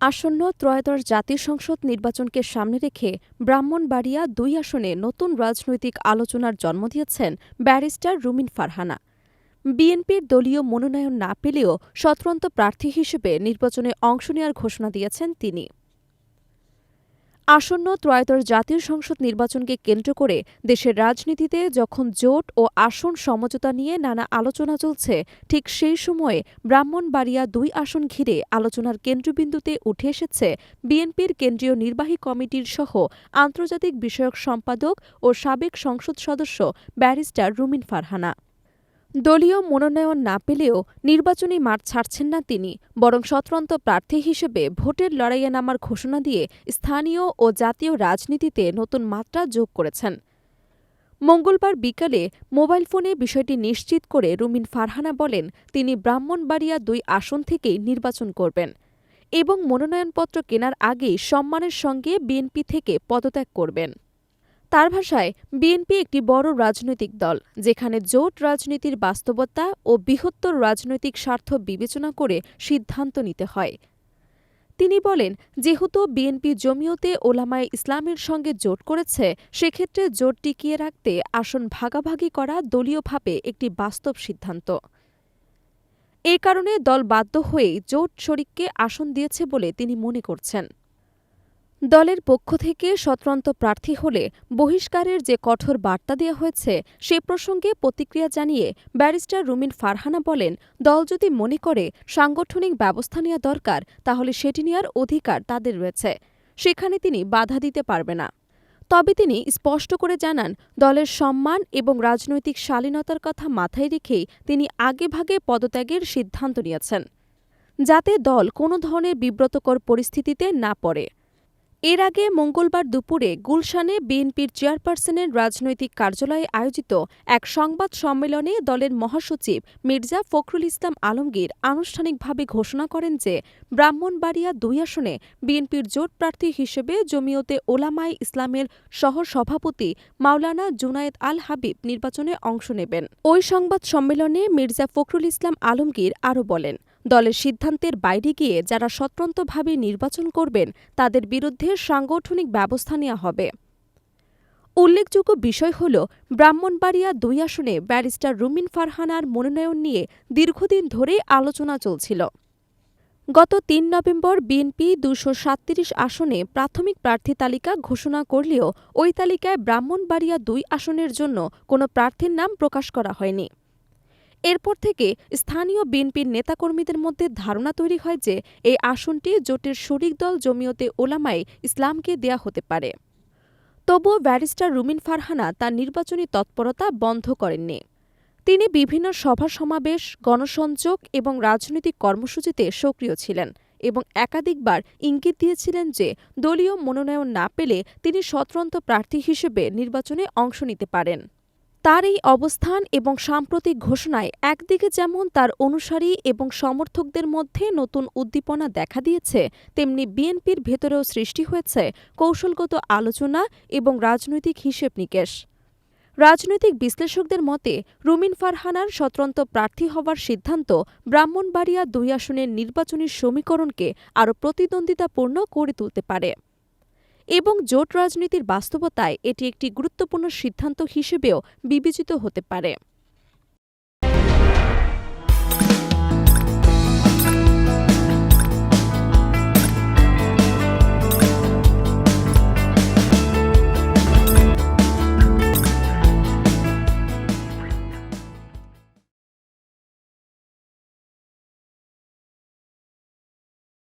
আসন্ন ত্রয়োদশ জাতীয় সংসদ নির্বাচনকে সামনে রেখে ব্রাহ্মণবাড়িয়া ২ আসনে নতুন রাজনৈতিক আলোচনার জন্ম দিয়েছেন ব্যারিস্টার রুমিন ফারহানা। বিএনপির দলীয় মনোনয়ন না পেলেও স্বতন্ত্র প্রার্থী হিসেবে নির্বাচনে অংশ নেওয়ার ঘোষণা দিয়েছেন তিনি। আসন্ন ত্রয়োদশ জাতীয় সংসদ নির্বাচনকে কেন্দ্র করে দেশের রাজনীতিতে যখন জোট ও আসন সমঝোতা নিয়ে নানা আলোচনা চলছে, ঠিক সেই সময়ে ব্রাহ্মণবাড়িয়া ২ আসন ঘিরে আলোচনার কেন্দ্রবিন্দুতে উঠে এসেছে বিএনপির কেন্দ্রীয় নির্বাহী কমিটির সহ আন্তর্জাতিক বিষয়ক সম্পাদক ও সাবেক সংসদ সদস্য ব্যারিস্টার রুমিন ফারহানা। দলীয় মনোনয়ন না পেলেও নির্বাচনী মাঠ ছাড়ছেন না তিনি, বরং স্বতন্ত্র প্রার্থী হিসেবে ভোটের লড়াইয়ে নামার ঘোষণা দিয়ে স্থানীয় ও জাতীয় রাজনীতিতে নতুন মাত্রা যোগ করেছেন। মঙ্গলবার বিকালে মোবাইল ফোনে বিষয়টি নিশ্চিত করে রুমিন ফারহানা বলেন, তিনি ব্রাহ্মণবাড়িয়া ২ আসন থেকেই নির্বাচন করবেন এবং মনোনয়নপত্র কেনার আগেই সম্মানের সঙ্গে বিএনপি থেকে পদত্যাগ করবেন। তার ভাষায়, বিএনপি একটি বড় রাজনৈতিক দল, যেখানে জোট রাজনীতির বাস্তবতা ও বৃহত্তর রাজনৈতিক স্বার্থ বিবেচনা করে সিদ্ধান্ত নিতে হয়। তিনি বলেন, যেহেতু বিএনপি জমিয়তে ওলামায়ে ইসলামের সঙ্গে জোট করেছে, সেক্ষেত্রে জোট টিকিয়ে রাখতে আসন ভাগাভাগি করা দলীয়ভাবে একটি বাস্তব সিদ্ধান্ত। এ কারণে দল বাধ্য হয়েই জোট শরিককে আসন দিয়েছে বলে তিনি মনে করছেন। দলের পক্ষ থেকে স্বতন্ত্র প্রার্থী হলে বহিষ্কারের যে কঠোর বার্তা দেওয়া হয়েছে, সে প্রসঙ্গে প্রতিক্রিয়া জানিয়ে ব্যারিস্টার রুমিন ফারহানা বলেন, দল যদি মনে করে সাংগঠনিক ব্যবস্থা নেওয়া দরকার, তাহলে সেটি নেওয়ার অধিকার তাদের রয়েছে, সেখানে তিনি বাধা দিতে পারবে না। তবে তিনি স্পষ্ট করে জানান, দলের সম্মান এবং রাজনৈতিক শালীনতার কথা মাথায় রেখেই তিনি আগেভাগে পদত্যাগের সিদ্ধান্ত নিয়েছেন, যাতে দল কোনো ধরনের বিব্রতকর পরিস্থিতিতে না পড়ে। এর আগে মঙ্গলবার দুপুরে গুলশানে বিএনপির চেয়ারপারসনের রাজনৈতিক কার্যালয়ে আয়োজিত এক সংবাদ সম্মেলনে দলের মহাসচিব মির্জা ফখরুল ইসলাম আলমগীর আনুষ্ঠানিকভাবে ঘোষণা করেন যে ব্রাহ্মণবাড়িয়া ২ আসনে বিএনপির জোট প্রার্থী হিসেবে জমিয়তে ওলামায়ে ইসলামের সহসভাপতি মাওলানা জুনায়েদ আল হাবিব নির্বাচনে অংশ নেবেন। ওই সংবাদ সম্মেলনে মির্জা ফখরুল ইসলাম আলমগীর আরও বলেন, দলের সিদ্ধান্তের বাইরে গিয়ে যারা স্বতন্ত্রভাবে নির্বাচন করবেন, তাদের বিরুদ্ধে সাংগঠনিক ব্যবস্থা নেওয়া হবে। উল্লেখযোগ্য বিষয় হল, ব্রাহ্মণবাড়িয়া ২ আসনে ব্যারিস্টার রুমিন ফারহানার মনোনয়ন নিয়ে দীর্ঘদিন ধরে আলোচনা চলছিল। গত ৩ নভেম্বর বিএনপি ২৩৭ আসনে প্রাথমিক প্রার্থী তালিকা ঘোষণা করলেও ওই তালিকায় ব্রাহ্মণবাড়িয়া ২ আসনের জন্য কোনো প্রার্থীর নাম প্রকাশ করা হয়নি। এরপর থেকে স্থানীয় বিএনপির নেতাকর্মীদের মধ্যে ধারণা তৈরি হয় যে এই আসনটি জোটের শরিক দল জমিয়তে ওলামায়ে ইসলামকে দেয়া হতে পারে। তবুও ব্যারিস্টার রুমিন ফারহানা তার নির্বাচনী তৎপরতা বন্ধ করেননি। তিনি বিভিন্ন সভা সমাবেশ, গণসংযোগ এবং রাজনৈতিক কর্মসূচিতে সক্রিয় ছিলেন এবং একাধিকবার ইঙ্গিত দিয়েছিলেন যে দলীয় মনোনয়ন না পেলে তিনি স্বতন্ত্র প্রার্থী হিসেবে নির্বাচনে অংশ নিতে পারেন। তার এই অবস্থান এবং সাম্প্রতিক ঘোষণায় একদিকে যেমন তার অনুসারী এবং সমর্থকদের মধ্যে নতুন উদ্দীপনা দেখা দিয়েছে, তেমনি বিএনপির ভেতরেও সৃষ্টি হয়েছে কৌশলগত আলোচনা এবং রাজনৈতিক হিসেব নিকেশ। রাজনৈতিক বিশ্লেষকদের মতে, রুমিন ফারহানার স্বতন্ত্র প্রার্থী হওয়ার সিদ্ধান্ত ব্রাহ্মণবাড়িয়া ২ আসনের নির্বাচনী সমীকরণকে আরও প্রতিদ্বন্দ্বিতাপূর্ণ করে তুলতে পারে এবং জোট রাজনীতির বাস্তবতায় এটি একটি গুরুত্বপূর্ণ সিদ্ধান্ত হিসেবেও বিবেচিত হতে পারে।